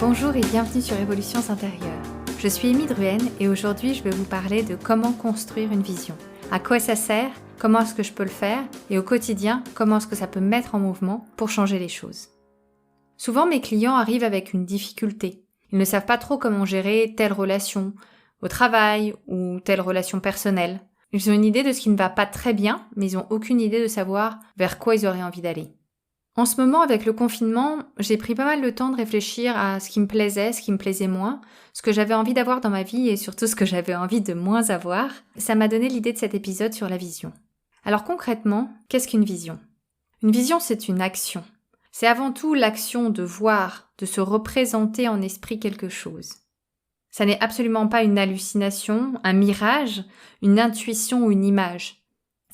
Bonjour et bienvenue sur Évolutions intérieures. Je suis Amy Druhen et aujourd'hui je vais vous parler de comment construire une vision. À quoi ça sert, comment est-ce que je peux le faire et au quotidien, comment est-ce que ça peut me mettre en mouvement pour changer les choses. Souvent mes clients arrivent avec une difficulté. Ils ne savent pas trop comment gérer telle relation au travail ou telle relation personnelle. Ils ont une idée de ce qui ne va pas très bien, mais ils n'ont aucune idée de savoir vers quoi ils auraient envie d'aller. En ce moment, avec le confinement, j'ai pris pas mal de temps de réfléchir à ce qui me plaisait, ce qui me plaisait moins, ce que j'avais envie d'avoir dans ma vie et surtout ce que j'avais envie de moins avoir. Ça m'a donné l'idée de cet épisode sur la vision. Alors concrètement, qu'est-ce qu'une vision ? Une vision, c'est une action. C'est avant tout l'action de voir, de se représenter en esprit quelque chose. Ça n'est absolument pas une hallucination, un mirage, une intuition ou une image.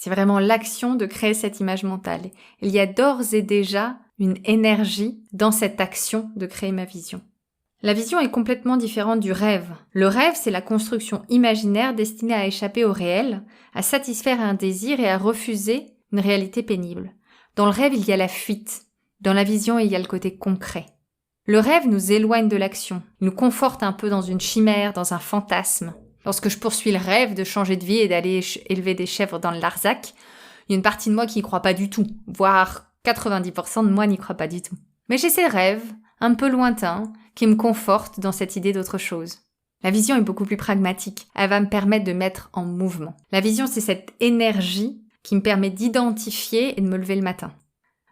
C'est vraiment l'action de créer cette image mentale. Il y a d'ores et déjà une énergie dans cette action de créer ma vision. La vision est complètement différente du rêve. Le rêve, c'est la construction imaginaire destinée à échapper au réel, à satisfaire un désir et à refuser une réalité pénible. Dans le rêve, il y a la fuite. Dans la vision, il y a le côté concret. Le rêve nous éloigne de l'action. Il nous conforte un peu dans une chimère, dans un fantasme. Lorsque je poursuis le rêve de changer de vie et d'aller élever des chèvres dans le Larzac, il y a une partie de moi qui n'y croit pas du tout, voire 90% de moi n'y croit pas du tout. Mais j'ai ces rêves, un peu lointains, qui me confortent dans cette idée d'autre chose. La vision est beaucoup plus pragmatique, elle va me permettre de mettre en mouvement. La vision, c'est cette énergie qui me permet d'identifier et de me lever le matin.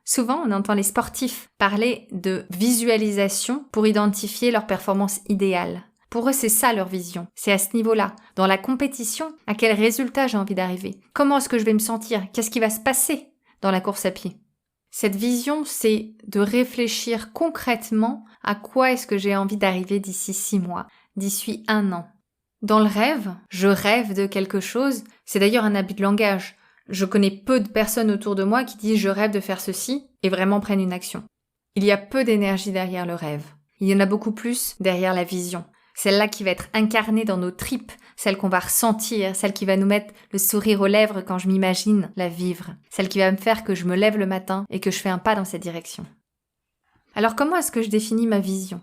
Souvent, on entend les sportifs parler de visualisation pour identifier leur performance idéale. Pour eux, c'est ça leur vision. C'est à ce niveau-là. Dans la compétition, à quel résultat j'ai envie d'arriver ? Comment est-ce que je vais me sentir ? Qu'est-ce qui va se passer dans la course à pied ? Cette vision, c'est de réfléchir concrètement à quoi est-ce que j'ai envie d'arriver d'ici 6 mois, d'ici 1 an. Dans le rêve, je rêve de quelque chose. C'est d'ailleurs un abus de langage. Je connais peu de personnes autour de moi qui disent « je rêve de faire ceci » et vraiment prennent une action. Il y a peu d'énergie derrière le rêve. Il y en a beaucoup plus derrière la vision. Celle-là qui va être incarnée dans nos tripes, celle qu'on va ressentir, celle qui va nous mettre le sourire aux lèvres quand je m'imagine la vivre, celle qui va me faire que je me lève le matin et que je fais un pas dans cette direction. Alors comment est-ce que je définis ma vision ?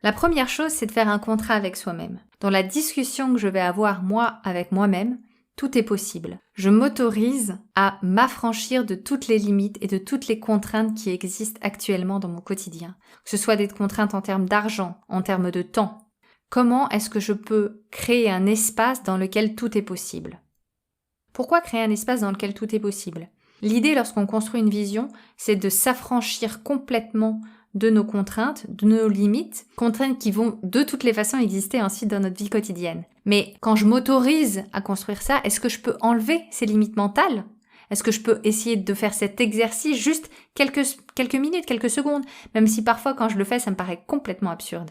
La première chose, c'est de faire un contrat avec soi-même. Dans la discussion que je vais avoir moi avec moi-même, tout est possible. Je m'autorise à m'affranchir de toutes les limites et de toutes les contraintes qui existent actuellement dans mon quotidien. Que ce soit des contraintes en termes d'argent, en termes de temps. Comment est-ce que je peux créer un espace dans lequel tout est possible ? Pourquoi créer un espace dans lequel tout est possible ? L'idée lorsqu'on construit une vision, c'est de s'affranchir complètement de nos contraintes, de nos limites, contraintes qui vont de toutes les façons exister ainsi dans notre vie quotidienne. Mais quand je m'autorise à construire ça, est-ce que je peux enlever ces limites mentales ? Est-ce que je peux essayer de faire cet exercice juste quelques minutes, quelques secondes, même si parfois quand je le fais, ça me paraît complètement absurde.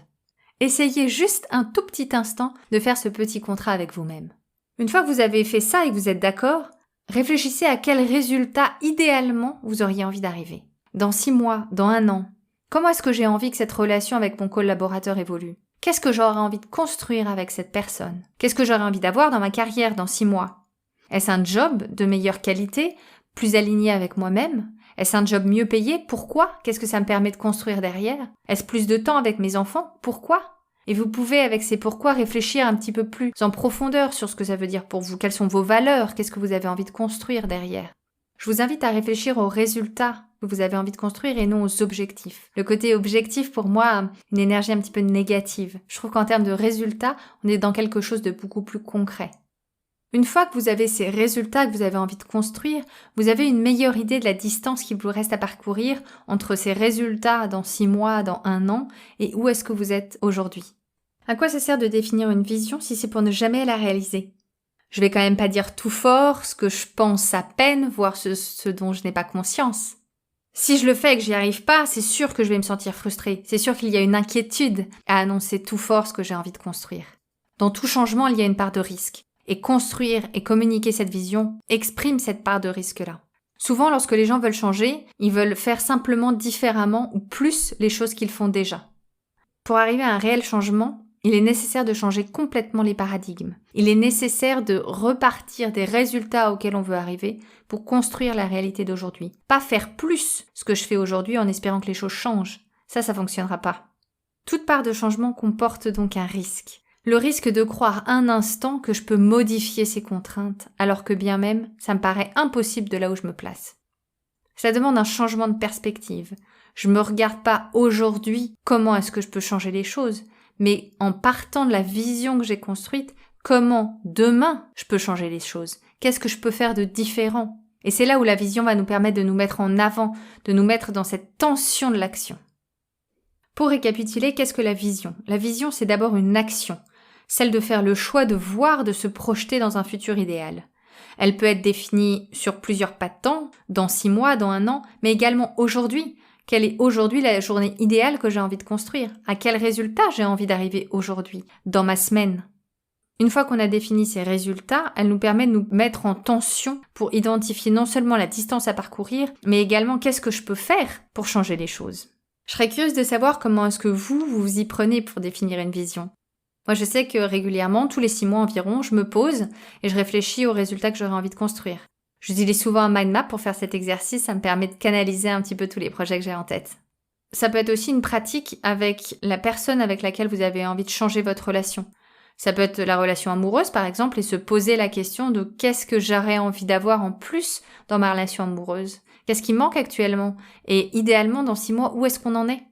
Essayez juste un tout petit instant de faire ce petit contrat avec vous-même. Une fois que vous avez fait ça et que vous êtes d'accord, réfléchissez à quel résultat idéalement vous auriez envie d'arriver. Dans 6 mois, dans 1 an, comment est-ce que j'ai envie que cette relation avec mon collaborateur évolue ? Qu'est-ce que j'aurais envie de construire avec cette personne ? Qu'est-ce que j'aurais envie d'avoir dans ma carrière dans 6 mois ? Est-ce un job de meilleure qualité, plus aligné avec moi-même ? Est-ce un job mieux payé ? Pourquoi ? Qu'est-ce que ça me permet de construire derrière ? Est-ce plus de temps avec mes enfants ? Pourquoi ? Et vous pouvez, avec ces pourquoi, réfléchir un petit peu plus en profondeur sur ce que ça veut dire pour vous. Quelles sont vos valeurs ? Qu'est-ce que vous avez envie de construire derrière ? Je vous invite à réfléchir aux résultats que vous avez envie de construire et non aux objectifs. Le côté objectif, pour moi, une énergie un petit peu négative. Je trouve qu'en termes de résultats, on est dans quelque chose de beaucoup plus concret. Une fois que vous avez ces résultats que vous avez envie de construire, vous avez une meilleure idée de la distance qu'il vous reste à parcourir entre ces résultats dans 6 mois, dans 1 an, et où est-ce que vous êtes aujourd'hui. À quoi ça sert de définir une vision si c'est pour ne jamais la réaliser ? Je vais quand même pas dire tout fort ce que je pense à peine, voire ce dont je n'ai pas conscience. Si je le fais et que j'y arrive pas, c'est sûr que je vais me sentir frustrée. C'est sûr qu'il y a une inquiétude à annoncer tout fort ce que j'ai envie de construire. Dans tout changement, il y a une part de risque. Et construire et communiquer cette vision exprime cette part de risque-là. Souvent, lorsque les gens veulent changer, ils veulent faire simplement différemment ou plus les choses qu'ils font déjà. Pour arriver à un réel changement, il est nécessaire de changer complètement les paradigmes. Il est nécessaire de repartir des résultats auxquels on veut arriver pour construire la réalité d'aujourd'hui. Pas faire plus ce que je fais aujourd'hui en espérant que les choses changent. Ça fonctionnera pas. Toute part de changement comporte donc un risque. Le risque de croire un instant que je peux modifier ces contraintes, alors que bien même, ça me paraît impossible de là où je me place. Ça demande un changement de perspective. Je me regarde pas aujourd'hui comment est-ce que je peux changer les choses, mais en partant de la vision que j'ai construite, comment demain je peux changer les choses? Qu'est-ce que je peux faire de différent? Et c'est là où la vision va nous permettre de nous mettre en avant, de nous mettre dans cette tension de l'action. Pour récapituler, qu'est-ce que la vision? La vision, c'est d'abord une action, celle de faire le choix de voir, de se projeter dans un futur idéal. Elle peut être définie sur plusieurs pas de temps, dans 6 mois, dans 1 an, mais également aujourd'hui. Quelle est aujourd'hui la journée idéale que j'ai envie de construire? À quel résultat j'ai envie d'arriver aujourd'hui, dans ma semaine? Une fois qu'on a défini ces résultats, elle nous permet de nous mettre en tension pour identifier non seulement la distance à parcourir, mais également qu'est-ce que je peux faire pour changer les choses. Je serais curieuse de savoir comment est-ce que vous y prenez pour définir une vision. Moi, je sais que régulièrement, tous les 6 mois environ, je me pose et je réfléchis aux résultats que j'aurais envie de construire. J'utilise souvent un mind map pour faire cet exercice, ça me permet de canaliser un petit peu tous les projets que j'ai en tête. Ça peut être aussi une pratique avec la personne avec laquelle vous avez envie de changer votre relation. Ça peut être la relation amoureuse, par exemple, et se poser la question de qu'est-ce que j'aurais envie d'avoir en plus dans ma relation amoureuse? Qu'est-ce qui manque actuellement? Et idéalement, dans 6 mois, où est-ce qu'on en est?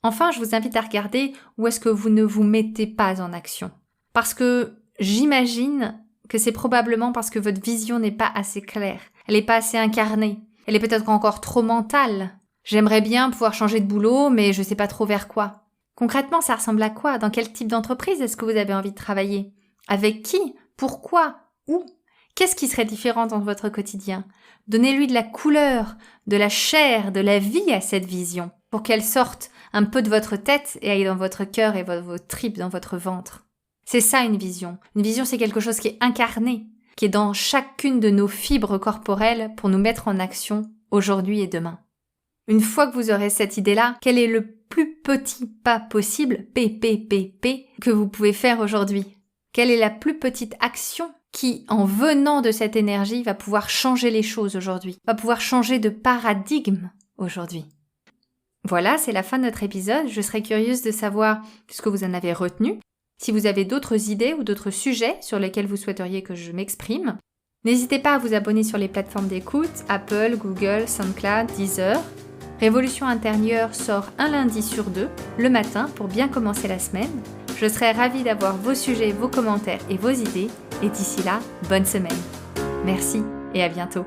Enfin, je vous invite à regarder où est-ce que vous ne vous mettez pas en action. Parce que j'imagine que c'est probablement parce que votre vision n'est pas assez claire. Elle n'est pas assez incarnée. Elle est peut-être encore trop mentale. J'aimerais bien pouvoir changer de boulot, mais je sais pas trop vers quoi. Concrètement, ça ressemble à quoi? Dans quel type d'entreprise est-ce que vous avez envie de travailler? Avec qui? Pourquoi? Où? Qu'est-ce qui serait différent dans votre quotidien? Donnez-lui de la couleur, de la chair, de la vie à cette vision, pour qu'elle sorte un peu de votre tête et aille dans votre cœur et vos tripes, dans votre ventre. C'est ça une vision. Une vision, c'est quelque chose qui est incarné, qui est dans chacune de nos fibres corporelles pour nous mettre en action aujourd'hui et demain. Une fois que vous aurez cette idée-là, quel est le plus petit pas possible, que vous pouvez faire aujourd'hui? Quelle est la plus petite action qui, en venant de cette énergie, va pouvoir changer les choses aujourd'hui, va pouvoir changer de paradigme aujourd'hui? Voilà, c'est la fin de notre épisode. Je serais curieuse de savoir ce que vous en avez retenu. Si vous avez d'autres idées ou d'autres sujets sur lesquels vous souhaiteriez que je m'exprime, n'hésitez pas à vous abonner sur les plateformes d'écoute, Apple, Google, SoundCloud, Deezer. Révolution intérieure sort un lundi sur 2, le matin, pour bien commencer la semaine. Je serai ravie d'avoir vos sujets, vos commentaires et vos idées. Et d'ici là, bonne semaine. Merci et à bientôt.